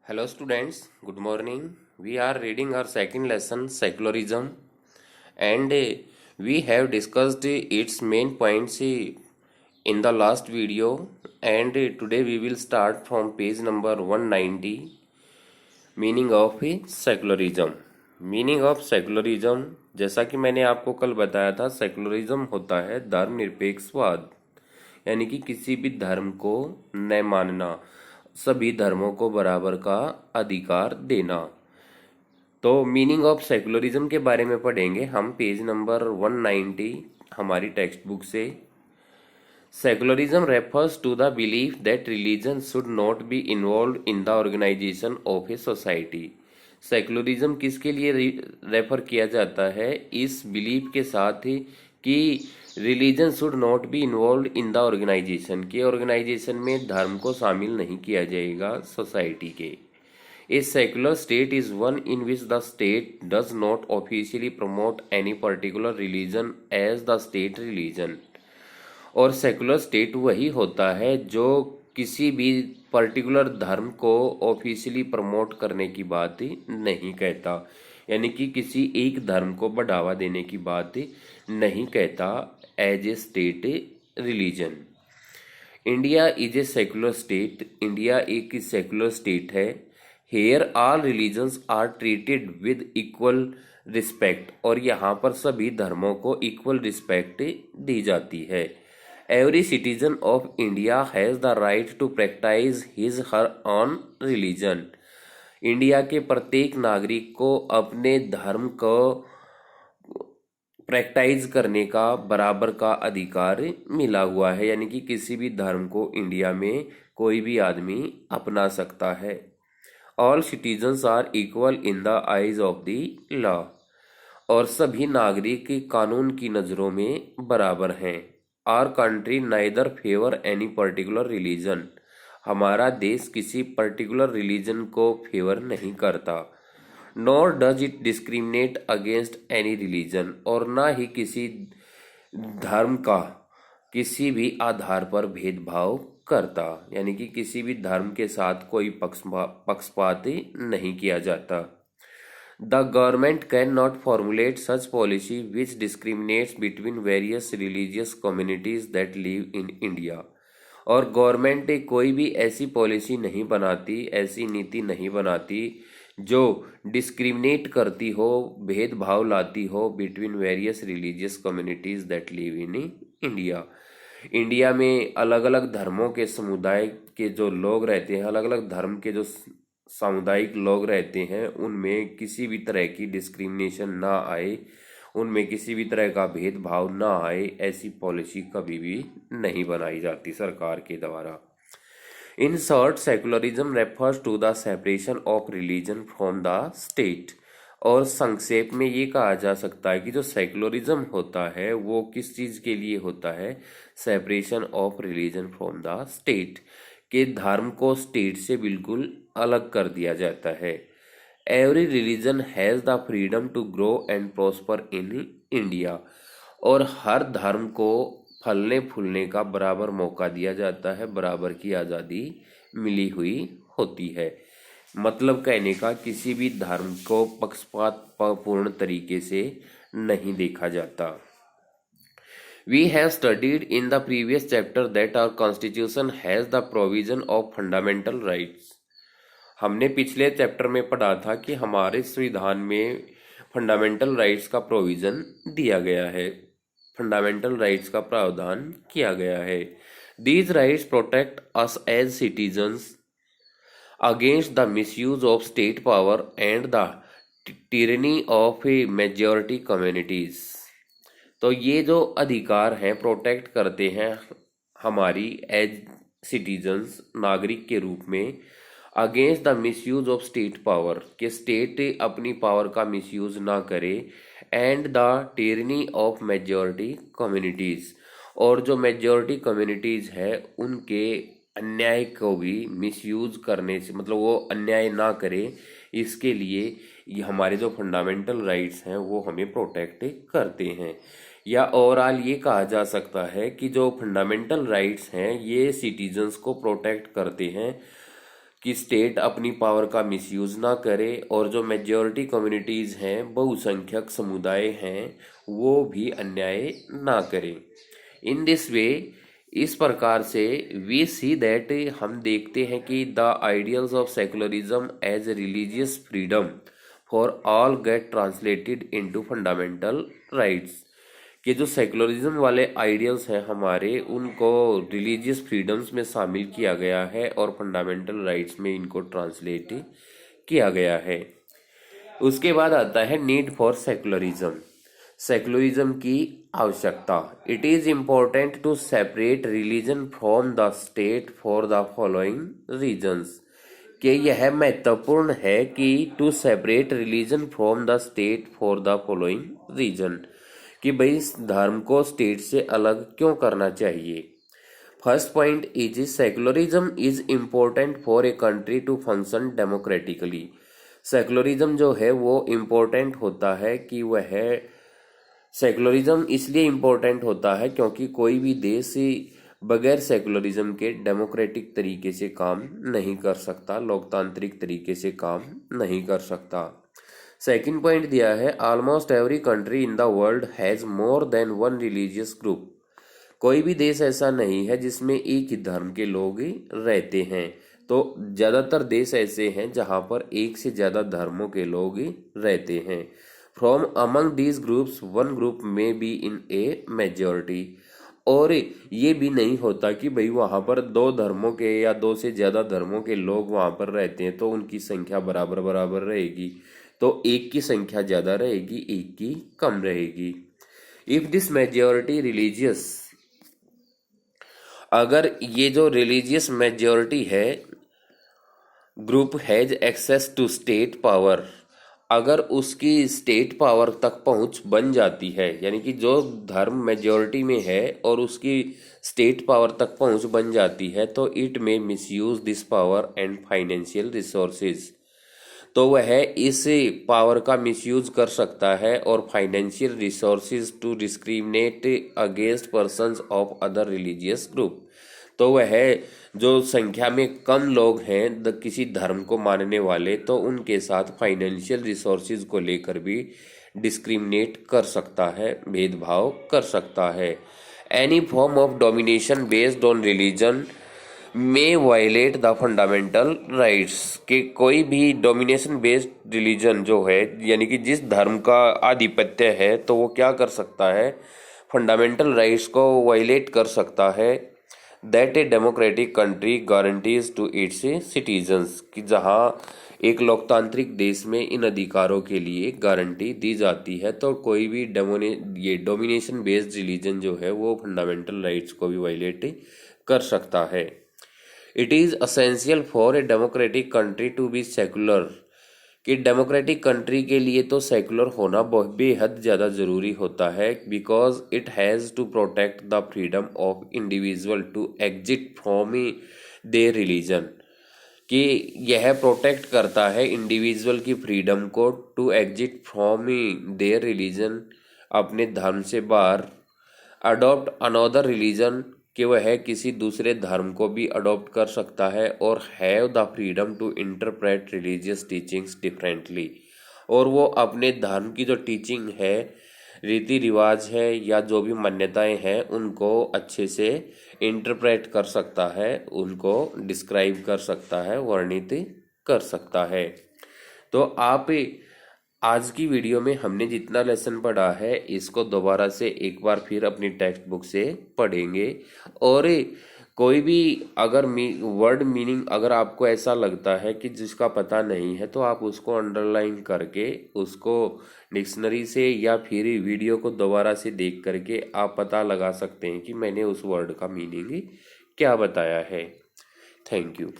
Hello students, good morning. We are reading our second lesson secularism and we have discussed its main points in the last video and today we will start from page number 190 meaning of secularism. Meaning of secularism, जैसा कि मैंने आपको कल बताया था, secularism होता है धर्मनिरपेक्षवाद, यानी कि किसी भी धर्म को न मानना, सभी धर्मों को बराबर का अधिकार देना। तो मीनिंग ऑफ सेकुलरिज्म के बारे में पढ़ेंगे हम पेज नंबर 190 हमारी टेक्स्ट बुक से। Secularism refers to the belief that religion should not be involved in the organization of a society. Secularism किसके लिए रेफर किया जाता है? इस बिलीफ के साथ ही कि religion should not be involve in the organisation, के ऑर्गेनाइजेशन में धर्म को शामिल नहीं किया जाएगा सोसाइटी के। A secular state is one in which the state does not officially promote any particular religion as the state religion. और सेकुलर स्टेट वही होता है जो किसी भी पर्टिकुलर धर्म को ऑफिशियली प्रमोट करने की बात नहीं कहता, यानी कि किसी एक धर्म को बढ़ावा देने की बात नहीं कहता as a state religion. India is a secular state, India एक सेकुलर स्टेट है। Here all religions are treated with equal respect, और यहाँ पर सभी धर्मों को इक्वल रिस्पेक्ट दी जाती है। Every citizen of India has the right to practice his her own religion. India के प्रत्येक नागरिक को अपने धर्म को प्रैक्टाइज करने का बराबर का अधिकार मिला हुआ है, यानी कि किसी भी धर्म को इंडिया में कोई भी आदमी अपना सकता है। All citizens are equal in the eyes of the law, और सभी नागरिक कानून की नज़रों में बराबर हैं। Our country neither favour any particular religion, हमारा देश किसी पर्टिकुलर रिलीजन को फेवर नहीं करता। Nor does it discriminate against any religion, और ना ही किसी धर्म का किसी भी आधार पर भेदभाव करता, यानी कि किसी भी धर्म के साथ कोई पक्षपात नहीं किया जाता। The government cannot formulate such policy which discriminates between various religious communities that live in India. और गवर्नमेंट कोई भी ऐसी पॉलिसी नहीं बनाती, ऐसी नीति नहीं बनाती जो डिस्क्रिमिनेट करती हो, भेदभाव लाती हो between various religious communities that live in India. India में अलग अलग धर्मों के समुदाय के जो लोग रहते हैं, अलग अलग धर्म के जो सामुदायिक लोग रहते हैं, उनमें किसी भी तरह की डिस्क्रिमिनेशन ना आए, उनमें किसी भी तरह का भेदभाव ना आए, ऐसी पॉलिसी कभी भी नहीं बनाई जाती सरकार के द्वारा। In short, secularism refers to the separation of religion from the state, और संक्षेप में ये कहा जा सकता है कि जो सेकुलरिज्म होता है वो किस चीज़ के लिए होता है? Separation of religion from the state, के धर्म को स्टेट से बिल्कुल अलग कर दिया जाता है। Every religion has the freedom to grow and prosper in India, और हर धर्म को फलने फूलने का बराबर मौका दिया जाता है, बराबर की आज़ादी मिली हुई होती है। मतलब कहने का, किसी भी धर्म को पक्षपात पूर्ण तरीके से नहीं देखा जाता। We have studied in the previous chapter that our constitution has the provision of fundamental rights. हमने पिछले चैप्टर में पढ़ा था कि हमारे संविधान में फंडामेंटल राइट्स का प्रोविजन दिया गया है, फंडामेंटल राइट्स का प्रावधान किया गया है। These rights protect us as citizens against the misuse of state power and the tyranny of a majority communities. तो ये जो अधिकार हैं प्रोटेक्ट करते हैं हमारी एज सिटीजन्स, नागरिक के रूप में, against the misuse of state power, कि स्टेट अपनी पावर का मिसयूज ना करे, and the tyranny of majority communities, और जो मेजॉरिटी कम्युनिटीज़ है उनके अन्याय को भी मिसयूज करने से, मतलब वो अन्याय ना करे, इसके लिए ये हमारे जो फंडामेंटल राइट्स हैं वो हमें प्रोटेक्ट करते हैं। या ओवरऑल ये कहा जा सकता है कि जो फंडामेंटल राइट्स हैं ये सिटीजन्स को प्रोटेक्ट करते हैं कि स्टेट अपनी पावर का मिसयूज ना करे और जो मेजॉरिटी कम्युनिटीज हैं, बहुसंख्यक समुदाय हैं, वो भी अन्याय ना करें। इन दिस वे, इस प्रकार से वी सी दैट, हम देखते हैं कि the ideals of secularism as religious freedom for all get translated into fundamental rights, कि जो सेकुलरिज्म वाले आइडियल्स हैं हमारे, उनको रिलीजियस फ्रीडम्स में शामिल किया गया है और फंडामेंटल राइट्स में इनको ट्रांसलेट किया गया है। उसके बाद आता है नीड फॉर सेकुलरिज्म, सेकुलरिज्म की आवश्यकता। It is important to separate religion from the state for the following reasons, कि यह महत्वपूर्ण है कि to separate religion from the state for the following reason, कि भाई इस धर्म को स्टेट से अलग क्यों करना चाहिए। First point is secularism is important for a country to function democratically. Secularism जो है वो इम्पोर्टेंट होता है कि वह सेकुलरिज्म इसलिए इम्पोर्टेंट होता है क्योंकि कोई भी देश बगैर सेकुलरिज्म के डेमोक्रेटिक तरीके से काम नहीं कर सकता, लोकतांत्रिक तरीके से काम नहीं कर सकता। सेकंड पॉइंट दिया है, almost every country in the world has more than one religious group. कोई भी देश ऐसा नहीं है जिसमें एक ही धर्म के लोग रहते हैं, तो ज्यादातर देश ऐसे हैं जहां पर एक से ज्यादा धर्मों के लोग रहते हैं। From among these groups one group में बी इन ए मेजॉरिटी, और ये भी नहीं होता कि भाई वहां पर दो धर्मों के या दो से ज्यादा धर्मों के लोग वहां पर रहते हैं तो उनकी संख्या बराबर बराबर रहेगी, तो एक की संख्या ज्यादा रहेगी, एक की कम रहेगी। इफ दिस मेजॉरिटी रिलीजियस, अगर ये जो रिलीजियस मेजॉरिटी है group has access to state power, अगर उसकी स्टेट पावर तक पहुंच बन जाती है, यानी कि जो धर्म मेजॉरिटी में है और उसकी स्टेट पावर तक पहुंच बन जाती है, तो इट में misuse this power and financial resources, तो वह इस पावर का मिसयूज कर सकता है और financial resources to discriminate against persons of other religious group, तो वह जो संख्या में कम लोग हैं किसी धर्म को मानने वाले, तो उनके साथ फाइनेंशियल रिसोर्सेज को लेकर भी डिस्क्रिमिनेट कर सकता है, भेदभाव कर सकता है। Any form of domination based on religion में वायलेट द फंडामेंटल राइट्स, कि कोई भी डोमिनेशन बेस्ड रिलीजन जो है, यानी कि जिस धर्म का आधिपत्य है, तो वो क्या कर सकता है, फंडामेंटल राइट्स को वायलेट कर सकता है। That a democratic country guarantees to its citizens, कि जहां एक लोकतांत्रिक देश में इन अधिकारों के लिए गारंटी दी जाती है, तो कोई भी ये डोमिनेशन बेस्ड रिलीजन जो है वो फंडामेंटल राइट्स को भी वायलेट कर सकता है। It is essential for a democratic country to be secular, कि डेमोक्रेटिक कंट्री के लिए तो सेकुलर होना बहुत बेहद ज़्यादा ज़रूरी होता है, because it has to protect the freedom of individual to exit from their religion, कि यह प्रोटेक्ट करता है इंडिविजुअल की फ्रीडम को to exit from their religion, अपने धर्म से बाहर, अडॉप्ट अनदर रिलीजन, कि वह किसी दूसरे धर्म को भी अडॉप्ट कर सकता है, और have the freedom to interpret religious teachings differently, और वो अपने धर्म की जो टीचिंग है, रीति रिवाज है या जो भी मान्यताएं हैं, उनको अच्छे से इंटरप्रेट कर सकता है, उनको डिस्क्राइब कर सकता है, वर्णित कर सकता है। तो आप आज की वीडियो में हमने जितना लेसन पढ़ा है इसको दोबारा से एक बार फिर अपनी टेक्स्ट बुक से पढ़ेंगे, और कोई भी अगर वर्ड मीनिंग अगर आपको ऐसा लगता है कि जिसका पता नहीं है, तो आप उसको अंडरलाइन करके उसको डिक्शनरी से या फिर वीडियो को दोबारा से देख करके आप पता लगा सकते हैं कि मैंने उस वर्ड का मीनिंग क्या बताया है। Thank you.